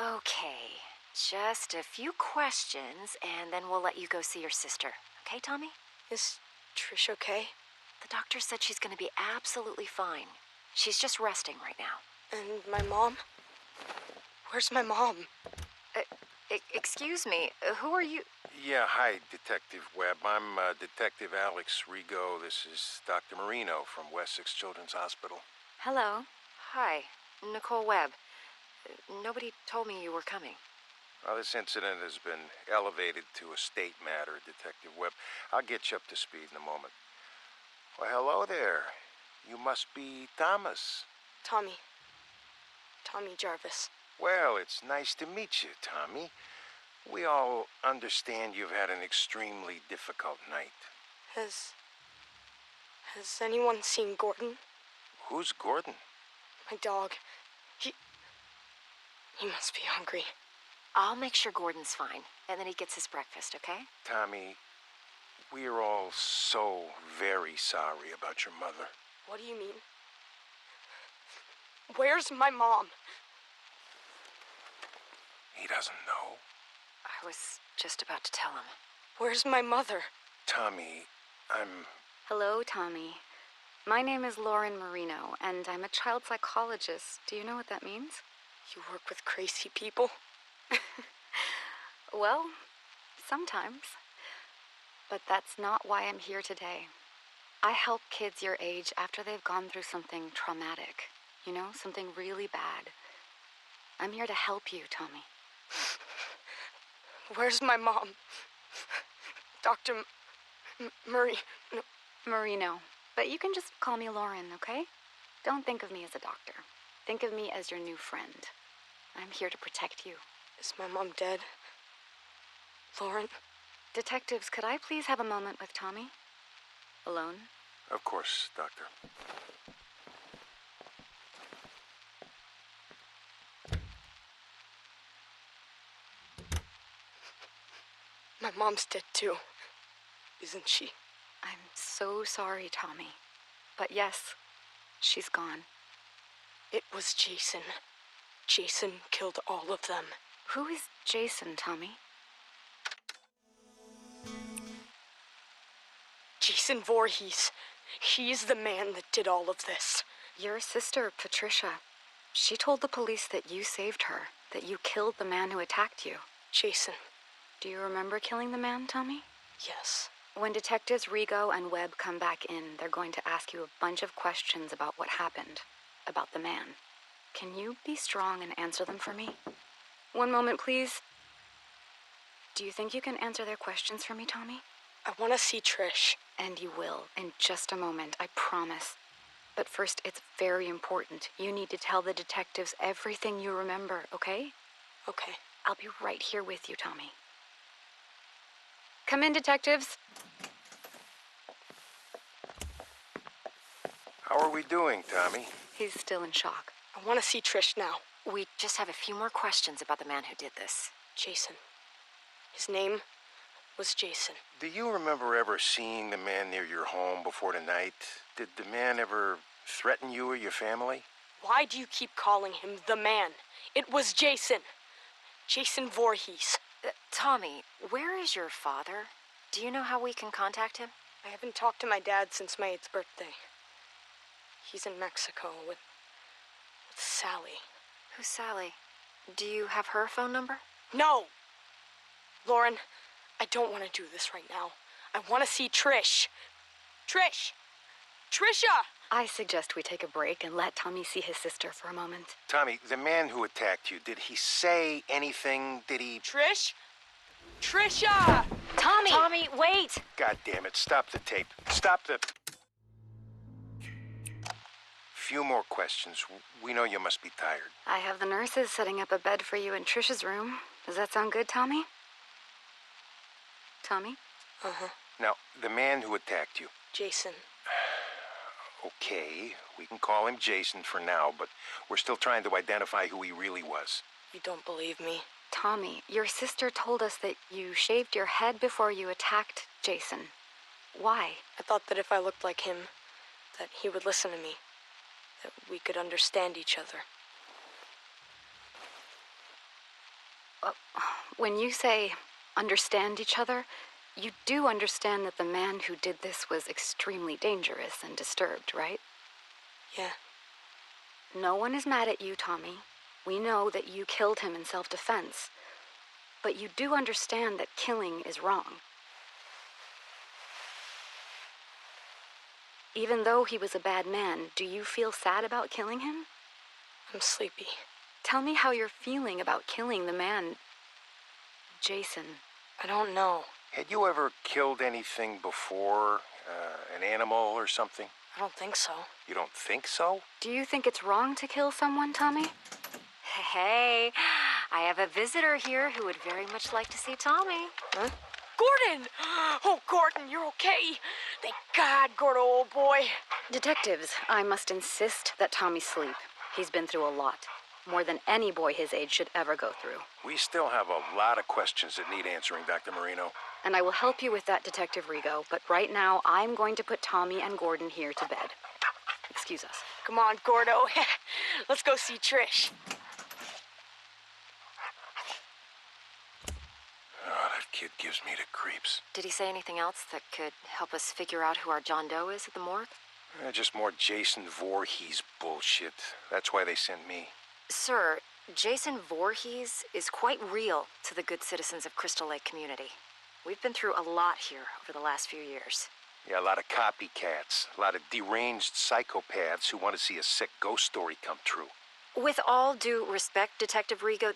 Okay, just a few questions, and then we'll let you go see your sister. Okay, Tommy? Is Trish okay? The doctor said she's gonna be absolutely fine. She's just resting right now. And my mom? Where's my mom? Excuse me, who are you? Yeah, hi, Detective Webb. I'm Detective Alex Rigo. This is Dr. Marino from Wessex Children's Hospital. Hello. Hi, Nicole Webb. Nobody told me you were coming. Well, this incident has been elevated to a state matter, Detective Webb. I'll get you up to speed in a moment. Well, hello there. You must be Thomas. Tommy. Tommy Jarvis. Well, it's nice to meet you, Tommy. We all understand you've had an extremely difficult night. Has anyone seen Gordon? Who's Gordon? My dog. He must be hungry. I'll make sure Gordon's fine, and then he gets his breakfast, okay? Tommy, we're all so very sorry about your mother. What do you mean? Where's my mom? He doesn't know. I was just about to tell him. Where's my mother? Tommy, I'm... Hello, Tommy. My name is Lauren Marino, and I'm a child psychologist. Do you know what that means? You work with crazy people? Well, sometimes. But that's not why I'm here today. I help kids your age after they've gone through something traumatic. You know, something really bad. I'm here to help you, Tommy. Where's my mom? Dr. Murray... No. Marino. But you can just call me Lauren, okay? Don't think of me as a doctor. Think of me as your new friend. I'm here to protect you. Is my mom dead? Lauren? Detectives, could I please have a moment with Tommy? Alone? Of course, Doctor. My mom's dead too. Isn't she? I'm so sorry, Tommy. But yes, she's gone. It was Jason. Jason killed all of them. Who is Jason, Tommy? Jason Voorhees. He's the man that did all of this. Your sister, Patricia. She told the police that you saved her, that you killed the man who attacked you. Jason. Do you remember killing the man, Tommy? Yes. When Detectives Rigo and Webb come back in, they're going to ask you a bunch of questions about what happened, about the man. Can you be strong and answer them for me? One moment, please. Do you think you can answer their questions for me, Tommy? I want to see Trish. And you will, in just a moment, I promise. But first, it's very important. You need to tell the detectives everything you remember, okay? Okay. I'll be right here with you, Tommy. Come in, detectives. How are we doing, Tommy? He's still in shock. I want to see Trish now. We just have a few more questions about the man who did this. Jason. His name was Jason. Do you remember ever seeing the man near your home before the night? Did the man ever threaten you or your family? Why do you keep calling him the man? It was Jason. Jason Voorhees. Tommy, where is your father? Do you know how we can contact him? I haven't talked to my dad since my 8th birthday. He's in Mexico with Sally. Who's Sally? Do you have her phone number? No! Lauren, I don't want to do this right now. I want to see Trish. Trish! Trisha! I suggest we take a break and let Tommy see his sister for a moment. Tommy, the man who attacked you, did he say anything? Did he... Trish? Trisha! Tommy! Tommy, wait! God damn it, stop the tape. Stop the... Few more questions. We know you must be tired. I have the nurses setting up a bed for you in Trisha's room. Does that sound good, Tommy? Tommy? Uh-huh. Now, the man who attacked you. Jason. Okay, we can call him Jason for now, but we're still trying to identify who he really was. You don't believe me? Tommy, your sister told us that you shaved your head before you attacked Jason. Why? I thought that if I looked like him, that he would listen to me. That we could understand each other. Uh, when you say understand each other, you do understand that the man who did this was extremely dangerous and disturbed, right? Yeah. No one is mad at you, Tommy. We know that you killed him in self-defense. But you do understand that killing is wrong. Even though he was a bad man, do you feel sad about killing him? I'm sleepy. Tell me how you're feeling about killing the man, Jason. I don't know. Had you ever killed anything before? An animal or something? I don't think so. You don't think so? Do you think it's wrong to kill someone, Tommy? Hey, I have a visitor here who would very much like to see Tommy. Huh? Gordon! Oh, Gordon, you're okay. Thank God, Gordo, old boy. Detectives, I must insist that Tommy sleep. He's been through a lot. More than any boy his age should ever go through. We still have a lot of questions that need answering, Dr. Marino. And I will help you with that, Detective Rigo, but right now I'm going to put Tommy and Gordon here to bed. Excuse us. Come on, Gordo. Let's go see Trish. Oh, that kid gives me the creeps. Did he say anything else that could help us figure out who our John Doe is at the morgue? Just more Jason Voorhees bullshit. That's why they sent me. Sir, Jason Voorhees is quite real to the good citizens of Crystal Lake community. We've been through a lot here over the last few years. Yeah, a lot of copycats. A lot of deranged psychopaths who want to see a sick ghost story come true. With all due respect, Detective Rigo,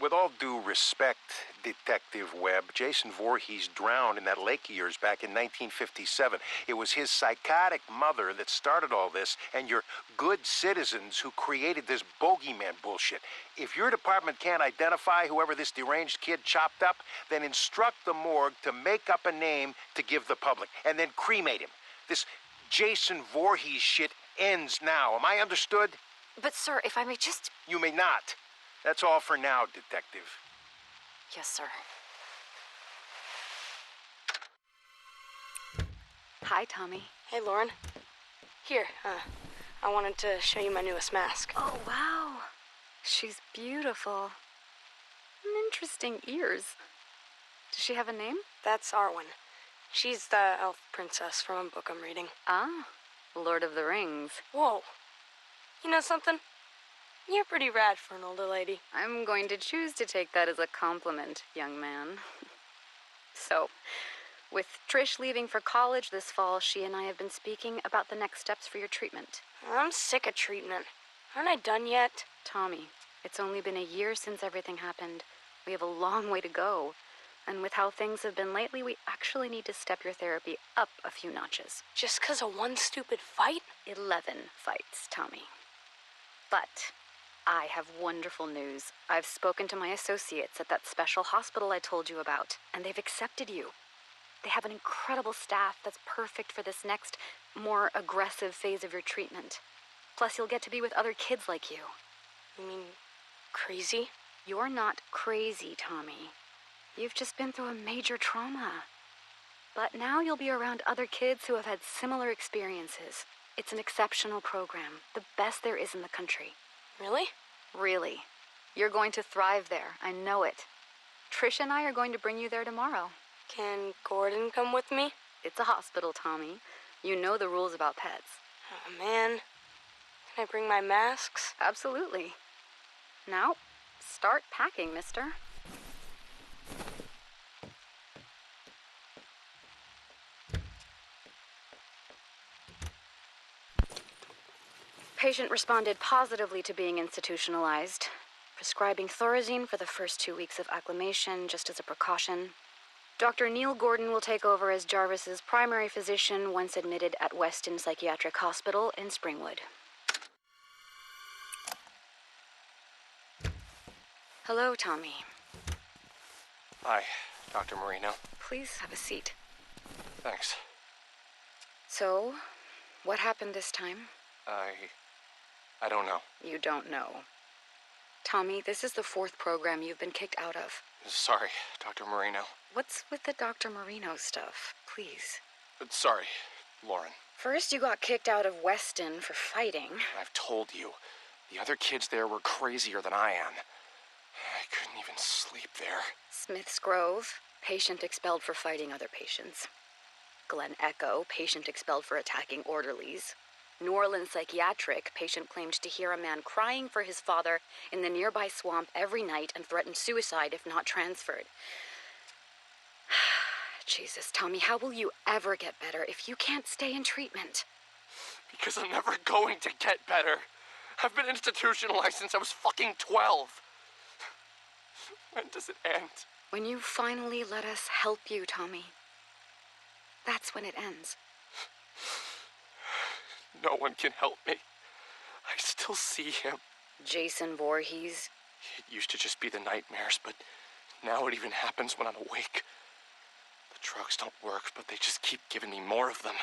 With all due respect, Detective Webb, Jason Voorhees drowned in that lake of yours back in 1957. It was his psychotic mother that started all this, and your good citizens who created this bogeyman bullshit. If your department can't identify whoever this deranged kid chopped up, then instruct the morgue to make up a name to give the public, and then cremate him. This Jason Voorhees shit ends now. Am I understood? But sir, if I may just... You may not. That's all for now, Detective. Yes, sir. Hi, Tommy. Hey, Lauren. Here, I wanted to show you my newest mask. Oh, wow. She's beautiful. Interesting ears. Does she have a name? That's Arwen. She's the elf princess from a book I'm reading. Ah, Lord of the Rings. Whoa. You know something? You're pretty rad for an older lady. I'm going to choose to take that as a compliment, young man. So, with Trish leaving for college this fall, she and I have been speaking about the next steps for your treatment. I'm sick of treatment. Aren't I done yet? Tommy, it's only been a year since everything happened. We have a long way to go. And with how things have been lately, we actually need to step your therapy up a few notches. Just 'cause of one stupid fight? 11 fights, Tommy. But I have wonderful news. I've spoken to my associates at that special hospital I told you about, and they've accepted you. They have an incredible staff that's perfect for this next, more aggressive phase of your treatment. Plus, you'll get to be with other kids like you. You mean crazy? You're not crazy, Tommy. You've just been through a major trauma. But now you'll be around other kids who have had similar experiences. It's an exceptional program, the best there is in the country. Really? Really. You're going to thrive there, I know it. Trish and I are going to bring you there tomorrow. Can Gordon come with me? It's a hospital, Tommy. You know the rules about pets. Oh, man. Can I bring my masks? Absolutely. Now, start packing, mister. Patient responded positively to being institutionalized, prescribing Thorazine for the first 2 weeks of acclimation just as a precaution. Dr. Neil Gordon will take over as Jarvis's primary physician once admitted at Weston Psychiatric Hospital in Springwood. Hello, Tommy. Hi, Dr. Marino. Please have a seat. Thanks. So, what happened this time? I don't know. You don't know. Tommy, this is the 4th program you've been kicked out of. Sorry, Dr. Marino. What's with the Dr. Marino stuff? Please. Sorry, Lauren. First, you got kicked out of Weston for fighting. I've told you, the other kids there were crazier than I am. I couldn't even sleep there. Smith's Grove, patient expelled for fighting other patients. Glen Echo, patient expelled for attacking orderlies. New Orleans Psychiatric, patient claimed to hear a man crying for his father in the nearby swamp every night and threatened suicide if not transferred. Jesus, Tommy, how will you ever get better if you can't stay in treatment? Because I'm never going to get better. I've been institutionalized since I was fucking 12. When does it end? When you finally let us help you, Tommy. That's when it ends. No one can help me. I still see him. Jason Voorhees. It used to just be the nightmares, but now it even happens when I'm awake. The drugs don't work, but they just keep giving me more of them.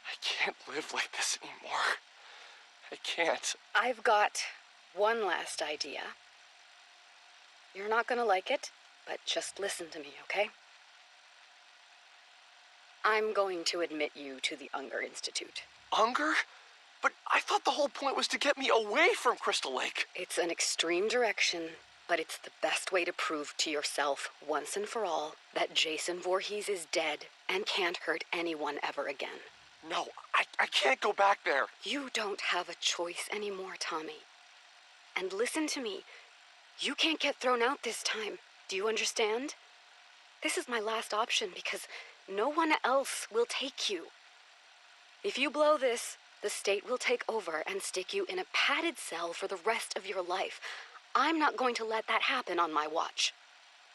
I can't live like this anymore. I can't. I've got one last idea. You're not gonna like it, but just listen to me, okay? I'm going to admit you to the Unger Institute. Unger? But I thought the whole point was to get me away from Crystal Lake. It's an extreme direction, but it's the best way to prove to yourself, once and for all, that Jason Voorhees is dead and can't hurt anyone ever again. No, I can't go back there. You don't have a choice anymore, Tommy. And listen to me. You can't get thrown out this time. Do you understand? This is my last option because no one else will take you. If you blow this, the state will take over and stick you in a padded cell for the rest of your life. I'm not going to let that happen on my watch.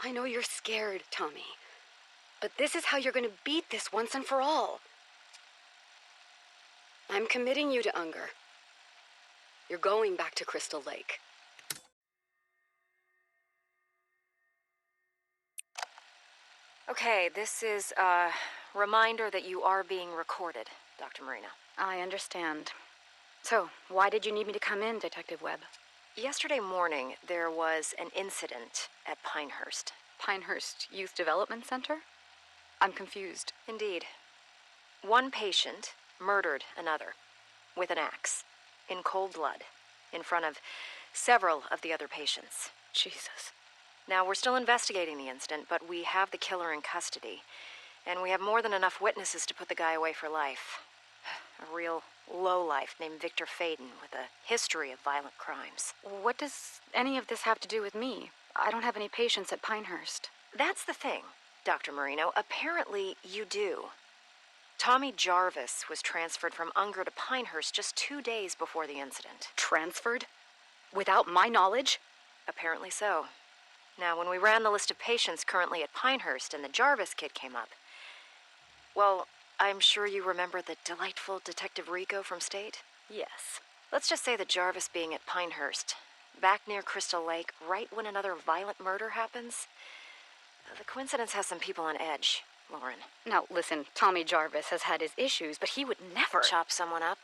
I know you're scared, Tommy. But this is how you're going to beat this once and for all. I'm committing you to Unger. You're going back to Crystal Lake. Okay, this is a reminder that you are being recorded, Dr. Marino. I understand. So, why did you need me to come in, Detective Webb? Yesterday morning, there was an incident at Pinehurst. Pinehurst Youth Development Center? I'm confused. Indeed. One patient murdered another with an axe in cold blood in front of several of the other patients. Jesus. Now, we're still investigating the incident, but we have the killer in custody, and we have more than enough witnesses to put the guy away for life. A real lowlife named Victor Faden with a history of violent crimes. What does any of this have to do with me? I don't have any patients at Pinehurst. That's the thing, Dr. Marino. Apparently, you do. Tommy Jarvis was transferred from Unger to Pinehurst just 2 days before the incident. Transferred? Without my knowledge? Apparently so. Now, when we ran the list of patients currently at Pinehurst and the Jarvis kid came up, well, I'm sure you remember the delightful Detective Rico from State? Yes. Let's just say that Jarvis being at Pinehurst, back near Crystal Lake, right when another violent murder happens, the coincidence has some people on edge, Lauren. Now, listen, Tommy Jarvis has had his issues, but he would never... Chop someone up?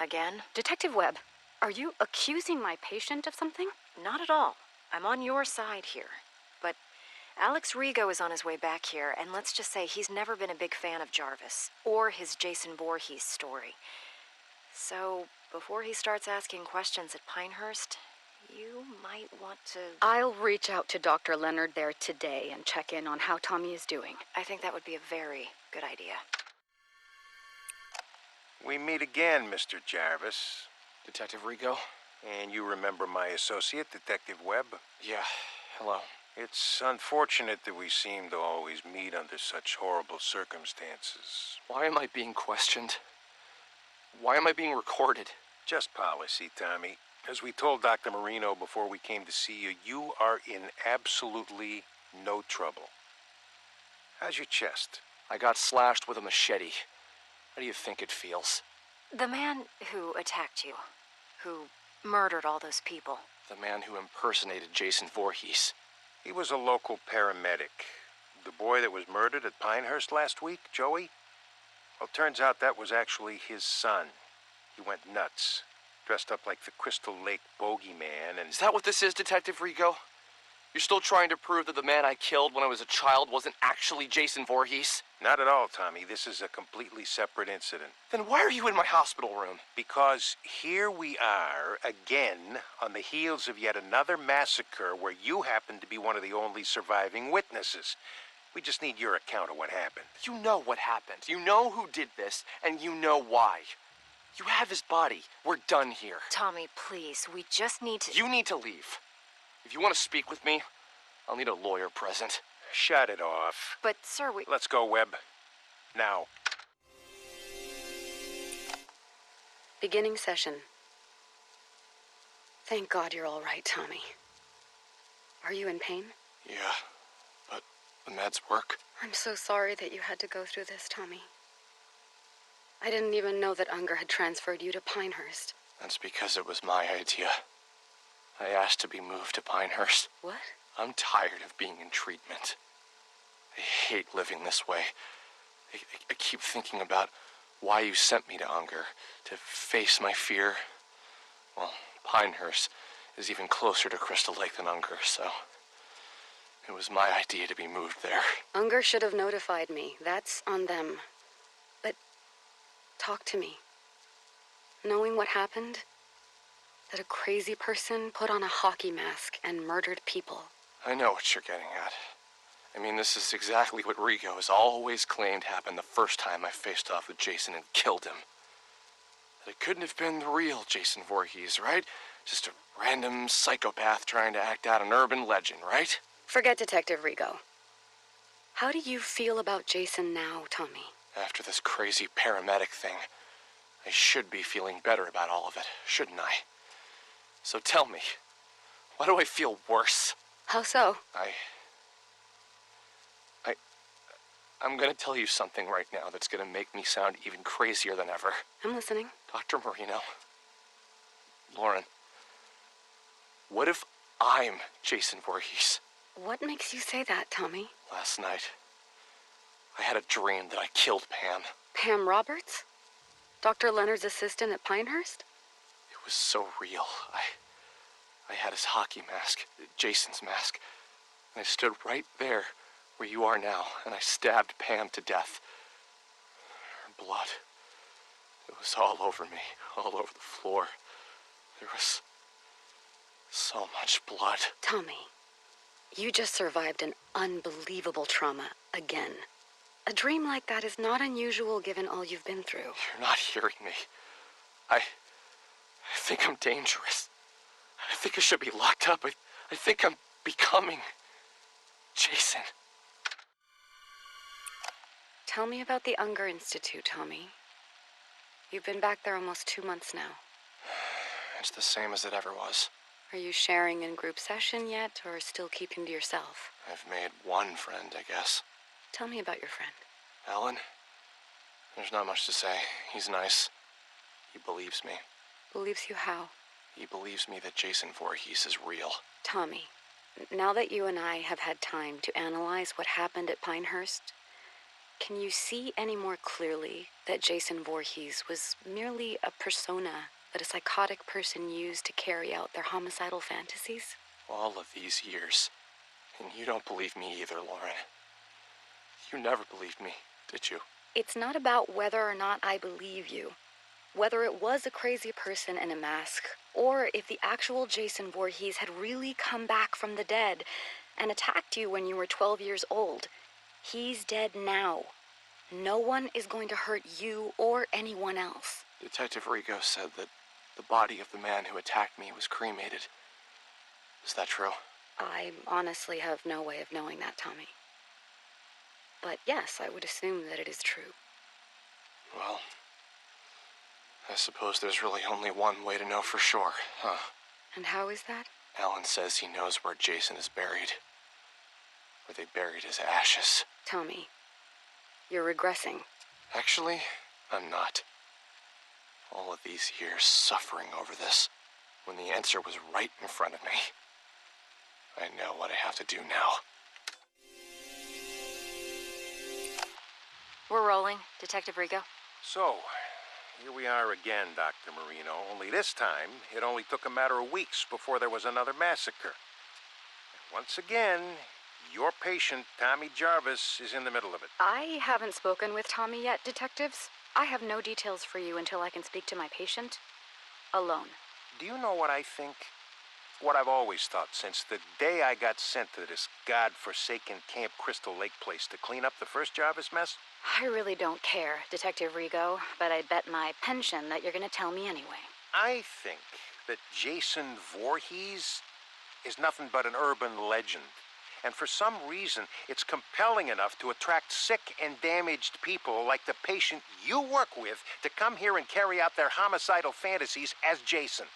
Again? Detective Webb, are you accusing my patient of something? Not at all. I'm on your side here. But Alex Rigo is on his way back here, and let's just say he's never been a big fan of Jarvis, or his Jason Voorhees story. So, before he starts asking questions at Pinehurst, you might want to... I'll reach out to Dr. Leonard there today and check in on how Tommy is doing. I think that would be a very good idea. We meet again, Mr. Jarvis. Detective Rico? And you remember my associate, Detective Webb? Yeah, hello. It's unfortunate that we seem to always meet under such horrible circumstances. Why am I being questioned? Why am I being recorded? Just policy, Tommy. As we told Dr. Marino before we came to see you, you are in absolutely no trouble. How's your chest? I got slashed with a machete. How do you think it feels? The man who attacked you, who murdered all those people. The man who impersonated Jason Voorhees. He was a local paramedic. The boy that was murdered at Pinehurst last week, Joey? Well, turns out that was actually his son. He went nuts, dressed up like the Crystal Lake bogeyman, and... Is that what this is, Detective Rico? You're still trying to prove that the man I killed when I was a child wasn't actually Jason Voorhees? Not at all, Tommy. This is a completely separate incident. Then why are you in my hospital room? Because here we are, again, on the heels of yet another massacre where you happen to be one of the only surviving witnesses. We just need your account of what happened. You know what happened. You know who did this, and you know why. You have his body. We're done here. Tommy, please, we just need to... You need to leave. If you want to speak with me, I'll need a lawyer present. Shut it off. But, sir, we... Let's go, Webb. Now. Beginning session. Thank God you're all right, Tommy. Are you in pain? Yeah, but the meds work. I'm so sorry that you had to go through this, Tommy. I didn't even know that Unger had transferred you to Pinehurst. That's because it was my idea. I asked to be moved to Pinehurst. What? I'm tired of being in treatment. I hate living this way. I keep thinking about why you sent me to Unger, to face my fear. Well, Pinehurst is even closer to Crystal Lake than Unger, so it was my idea to be moved there. Unger should have notified me. That's on them. But talk to me. Knowing what happened, that a crazy person put on a hockey mask and murdered people. I know what you're getting at. I mean, this is exactly what Rigo has always claimed happened the first time I faced off with Jason and killed him. That it couldn't have been the real Jason Voorhees, right? Just a random psychopath trying to act out an urban legend, right? Forget Detective Rigo. How do you feel about Jason now, Tommy? After this crazy paramedic thing, I should be feeling better about all of it, shouldn't I? So tell me, why do I feel worse? How so? I'm gonna tell you something right now that's gonna make me sound even crazier than ever. I'm listening. Dr. Marino, Lauren, what if I'm Jason Voorhees? What makes you say that, Tommy? Last night, I had a dream that I killed Pam. Pam Roberts? Dr. Leonard's assistant at Pinehurst? It was so real. I had his hockey mask, Jason's mask, and I stood right there where you are now, and I stabbed Pam to death. Her blood, it was all over me, all over the floor. There was so much blood. Tommy, you just survived an unbelievable trauma again. A dream like that is not unusual given all you've been through. You're not hearing me. I think I'm dangerous. I think I should be locked up. I think I'm becoming Jason. Tell me about the Unger Institute, Tommy. You've been back there almost 2 months now. It's the same as it ever was. Are you sharing in group session yet, or still keeping to yourself? I've made one friend, I guess. Tell me about your friend. Alan? There's not much to say. He's nice. He believes me. Believes you how? He believes me that Jason Voorhees is real. Tommy, now that you and I have had time to analyze what happened at Pinehurst, can you see any more clearly that Jason Voorhees was merely a persona that a psychotic person used to carry out their homicidal fantasies? All of these years. And you don't believe me either, Lauren. You never believed me, did you? It's not about whether or not I believe you. Whether it was a crazy person in a mask, or if the actual Jason Voorhees had really come back from the dead and attacked you when you were 12 years old. He's dead now. No one is going to hurt you or anyone else. Detective Rigo said that the body of the man who attacked me was cremated. Is that true? I honestly have no way of knowing that, Tommy. But yes, I would assume that it is true. Well, I suppose there's really only one way to know for sure, huh? And how is that? Alan says he knows where Jason is buried. Where they buried his ashes. Tommy, you're regressing. Actually, I'm not. All of these years suffering over this, when the answer was right in front of me. I know what I have to do now. We're rolling, Detective Rigo. So, here we are again, Dr. Marino. Only this time, it only took a matter of weeks before there was another massacre. Once again, your patient, Tommy Jarvis, is in the middle of it. I haven't spoken with Tommy yet, detectives. I have no details for you until I can speak to my patient alone. Do you know what I think? What I've always thought since the day I got sent to this godforsaken Camp Crystal Lake place to clean up the first Jarvis mess? I really don't care, Detective Rigo, but I bet my pension that you're gonna tell me anyway. I think that Jason Voorhees is nothing but an urban legend. And for some reason, it's compelling enough to attract sick and damaged people like the patient you work with to come here and carry out their homicidal fantasies as Jason.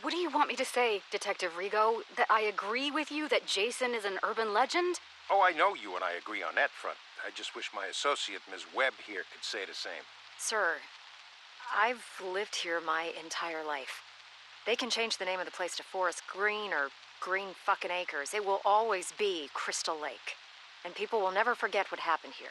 What do you want me to say, Detective Rigo? That I agree with you that Jason is an urban legend? Oh, I know you and I agree on that front. I just wish my associate, Ms. Webb, here could say the same. Sir, I've lived here my entire life. They can change the name of the place to Forest Green or Green fucking Acres. It will always be Crystal Lake. And people will never forget what happened here.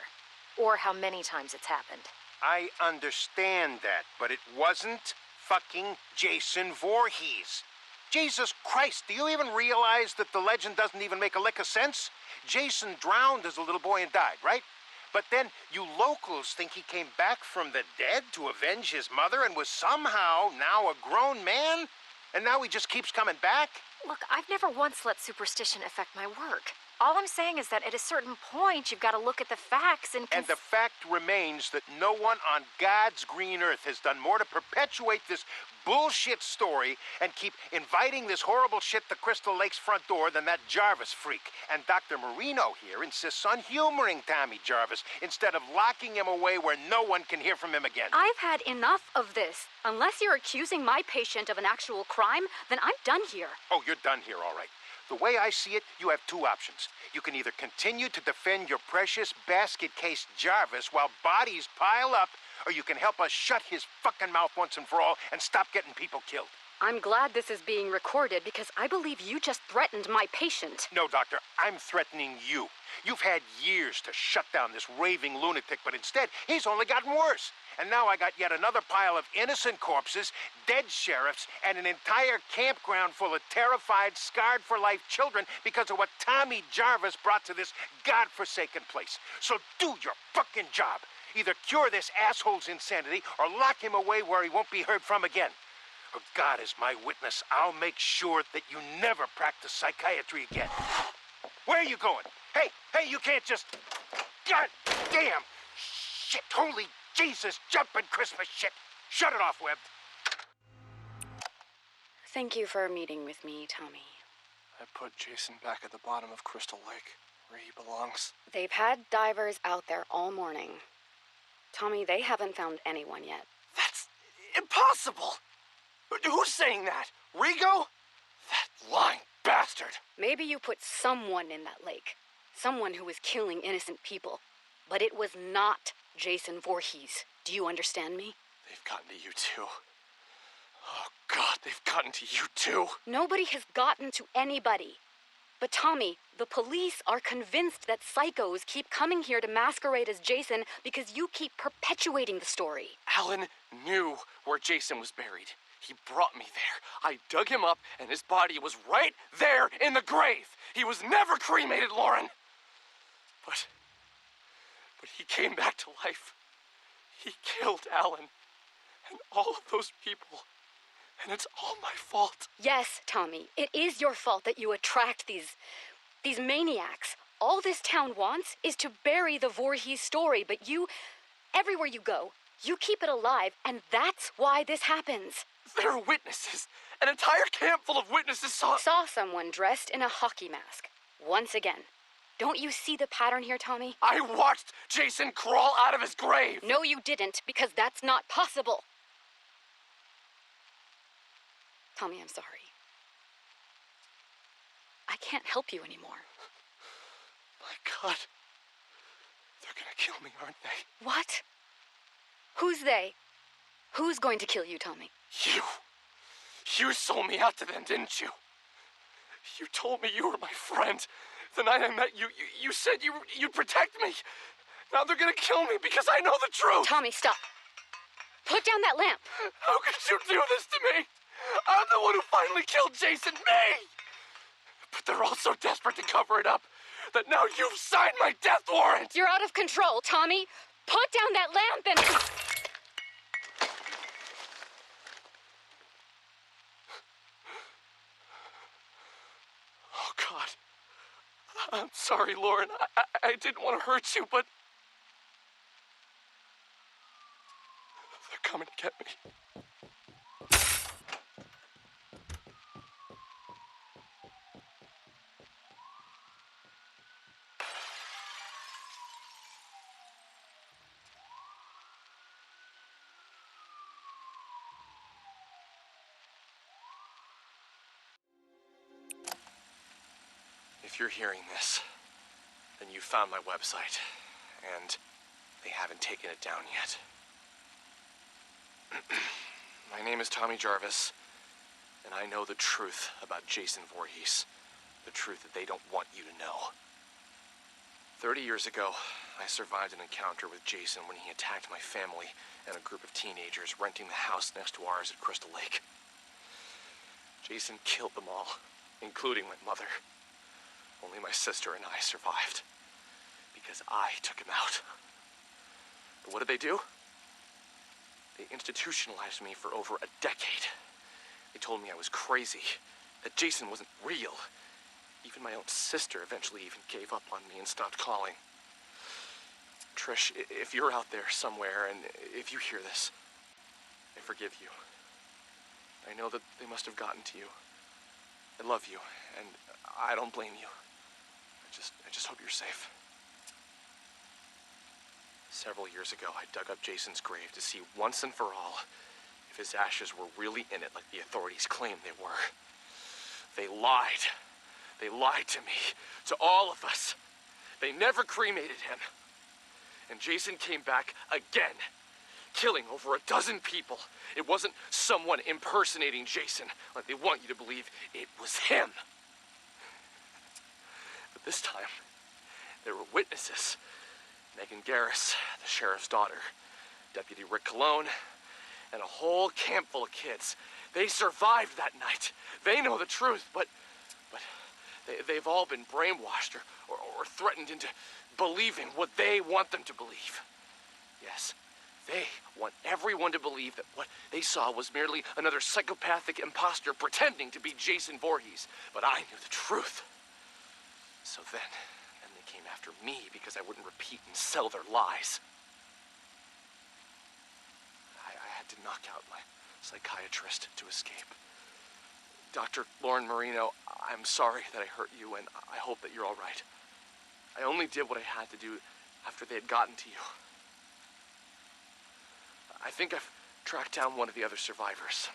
Or how many times it's happened. I understand that, but it wasn't fucking Jason Voorhees. Jesus Christ, do you even realize that the legend doesn't even make a lick of sense? Jason drowned as a little boy and died, right? But then you locals think he came back from the dead to avenge his mother and was somehow now a grown man? And now he just keeps coming back? Look, I've never once let superstition affect my work. All I'm saying is that at a certain point, you've got to look at the facts and... And the fact remains that no one on God's green earth has done more to perpetuate this bullshit story and keep inviting this horrible shit to Crystal Lake's front door than that Jarvis freak. And Dr. Marino here insists on humoring Tommy Jarvis instead of locking him away where no one can hear from him again. I've had enough of this. Unless you're accusing my patient of an actual crime, then I'm done here. Oh, you're done here, all right. The way I see it, you have two options. You can either continue to defend your precious basket case Jarvis while bodies pile up, or you can help us shut his fucking mouth once and for all and stop getting people killed. I'm glad this is being recorded because I believe you just threatened my patient. No, Doctor, I'm threatening you. You've had years to shut down this raving lunatic, but instead, he's only gotten worse. And now I got yet another pile of innocent corpses, dead sheriffs, and an entire campground full of terrified, scarred-for-life children because of what Tommy Jarvis brought to this godforsaken place. So do your fucking job. Either cure this asshole's insanity or lock him away where he won't be heard from again. Or God is my witness, I'll make sure that you never practice psychiatry again. Where are you going? Hey, you can't just... God damn! Shit, holy Jesus, jumping Christmas shit! Shut it off, Webb. Thank you for meeting with me, Tommy. I put Jason back at the bottom of Crystal Lake, where he belongs. They've had divers out there all morning. Tommy, they haven't found anyone yet. That's impossible! Who's saying that? Rigo? That lying bastard! Maybe you put someone in that lake. Someone who was killing innocent people. But it was not Jason Voorhees. Do you understand me? They've gotten to you too. Oh God, they've gotten to you too. Nobody has gotten to anybody. But Tommy, the police are convinced that psychos keep coming here to masquerade as Jason because you keep perpetuating the story. Alan knew where Jason was buried. He brought me there. I dug him up, and his body was right there in the grave. He was never cremated, Lauren. But he came back to life. He killed Alan and all of those people. And it's all my fault. Yes, Tommy, it is your fault that you attract these maniacs. All this town wants is to bury the Voorhees story, but you, everywhere you go, you keep it alive, and that's why this happens. There are witnesses. An entire camp full of witnesses saw Someone dressed in a hockey mask. Once again. Don't you see the pattern here, Tommy? I watched Jason crawl out of his grave. No, you didn't, because that's not possible. Tommy, I'm sorry. I can't help you anymore. My God. They're gonna kill me, aren't they? What? Who's they? Who's going to kill you, Tommy? You. You sold me out to them, didn't you? You told me you were my friend. The night I met you, you said you'd protect me. Now they're gonna kill me because I know the truth. Tommy, stop. Put down that lamp. How could you do this to me? I'm the one who finally killed Jason, me! But They're all so desperate to cover it up that now you've signed my death warrant! You're out of control, Tommy. Put down that lamp and... Oh, God. I'm sorry, Lauren. I didn't want to hurt you, but... they're coming to get me. If you're hearing this, then you found my website, and they haven't taken it down yet. My name is Tommy Jarvis, and I know the truth about Jason Voorhees. The truth that they don't want you to know. 30 years ago, I survived an encounter with Jason when he attacked my family and a group of teenagers renting the house next to ours at Crystal Lake. Jason killed them all, including my mother. Only my sister and I survived, because I took him out. But what did they do? They institutionalized me for over a decade. They told me I was crazy, that Jason wasn't real. Even my own sister eventually even gave up on me and stopped calling. Trish, if you're out there somewhere, and if you hear this, I forgive you. I know that they must have gotten to you. I love you, and I don't blame you. I just hope you're safe. Several years ago, I dug up Jason's grave to see once and for all if his ashes were really in it like the authorities claimed they were. They lied. They lied to me, to all of us. They never cremated him. And Jason came back again, killing over a dozen people. It wasn't someone impersonating Jason like they want you to believe. It was him. But this time, there were witnesses. Megan Garris, the sheriff's daughter, Deputy Rick Colon, and a whole camp full of kids. They survived that night. They know the truth, but they've all been brainwashed or threatened into believing what they want them to believe. Yes, they want everyone to believe that what they saw was merely another psychopathic imposter pretending to be Jason Voorhees. But I knew the truth. So then they came after me because I wouldn't repeat and sell their lies. I had to knock out my psychiatrist to escape. Dr. Lauren Marino, I'm sorry that I hurt you, and I hope that you're all right. I only did what I had to do after they had gotten to you. I think I've tracked down one of the other survivors.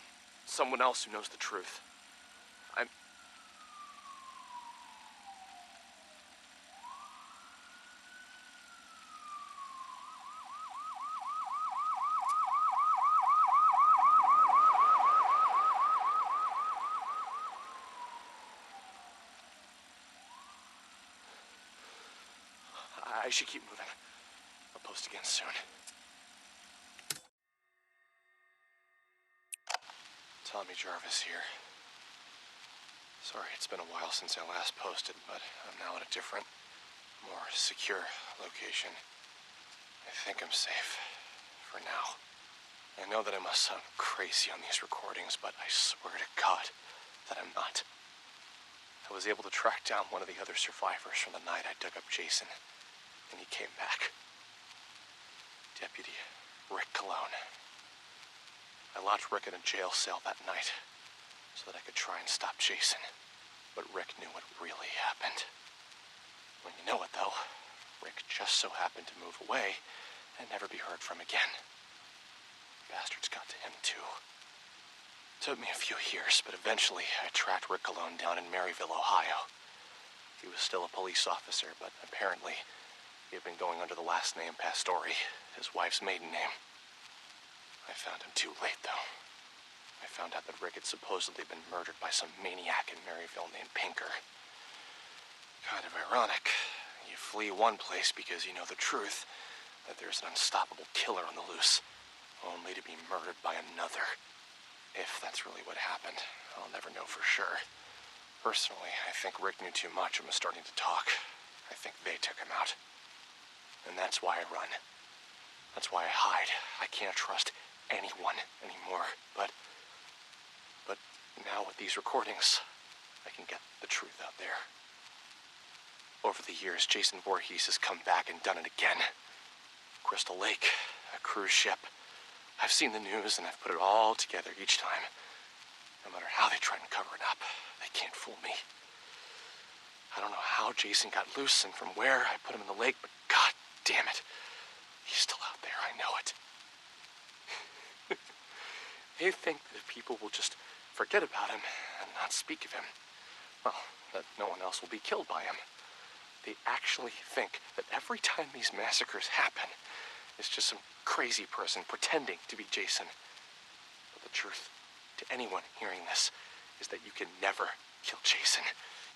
Someone else who knows the truth. I should keep moving. I'll post again soon. Tommy Jarvis here. Sorry, it's been a while since I last posted, but I'm now at a different, more secure location. I think I'm safe. For now. I know that I must sound crazy on these recordings, but I swear to God that I'm not. I was able to track down one of the other survivors from the night I dug up Jason. And he came back. Deputy Rick Colon. I locked Rick in a jail cell that night so that I could try and stop Jason. But Rick knew what really happened. When you know it, though, Rick just so happened to move away and never be heard from again. Bastards got to him, too. Took me a few years, but eventually I tracked Rick Colon down in Maryville, Ohio. He was still a police officer, but apparently he had been going under the last name Pastore, his wife's maiden name. I found him too late, though. I found out that Rick had supposedly been murdered by some maniac in Maryville named Pinker. Kind of ironic. You flee one place because you know the truth, that there's an unstoppable killer on the loose, only to be murdered by another. If that's really what happened, I'll never know for sure. Personally, I think Rick knew too much and was starting to talk. I think they took him out. And that's why I run. That's why I hide. I can't trust anyone anymore. But now with these recordings, I can get the truth out there. Over the years, Jason Voorhees has come back and done it again. Crystal Lake, a cruise ship. I've seen the news and I've put it all together each time. No matter how they try and cover it up, they can't fool me. I don't know how Jason got loose and from where I put him in the lake, but god damn it. He's still out there, I know it. They think that if people will just forget about him and not speak of him, well, that no one else will be killed by him. They actually think that every time these massacres happen, it's just some crazy person pretending to be Jason. But the truth to anyone hearing this is that you can never kill Jason.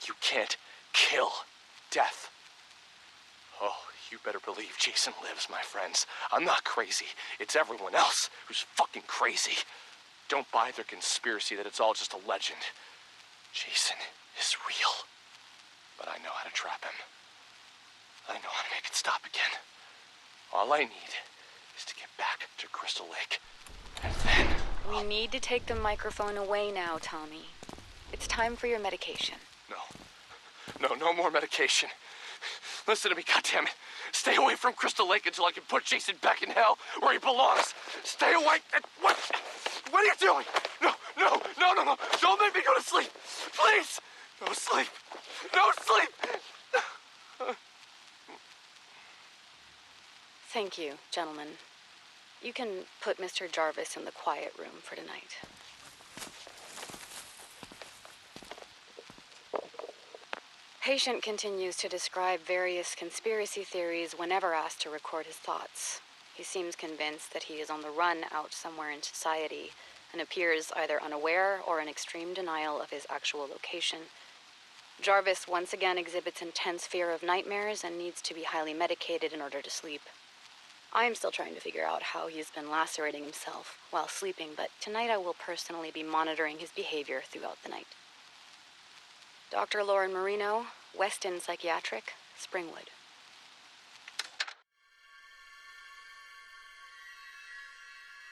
You can't kill death. Oh, you better believe Jason lives, my friends. I'm not crazy. It's everyone else who's fucking crazy. Don't buy their conspiracy that it's all just a legend. Jason is real. But I know how to trap him. I know how to make it stop again. All I need is to get back to Crystal Lake. And then... We need to take the microphone away now, Tommy. It's time for your medication. No more medication. Listen to me, goddammit. Stay away from Crystal Lake until I can put Jason back in hell where he belongs. Stay away. What are you doing? No. Don't make me go to sleep. Please. No sleep. No sleep. Thank you, gentlemen. You can put Mr. Jarvis in the quiet room for tonight. Patient continues to describe various conspiracy theories whenever asked to record his thoughts. He seems convinced that he is on the run out somewhere in society and appears either unaware or in extreme denial of his actual location. Jarvis once again exhibits intense fear of nightmares and needs to be highly medicated in order to sleep. I am still trying to figure out how he's been lacerating himself while sleeping, but tonight I will personally be monitoring his behavior throughout the night. Dr. Lauren Marino, Weston Psychiatric, Springwood.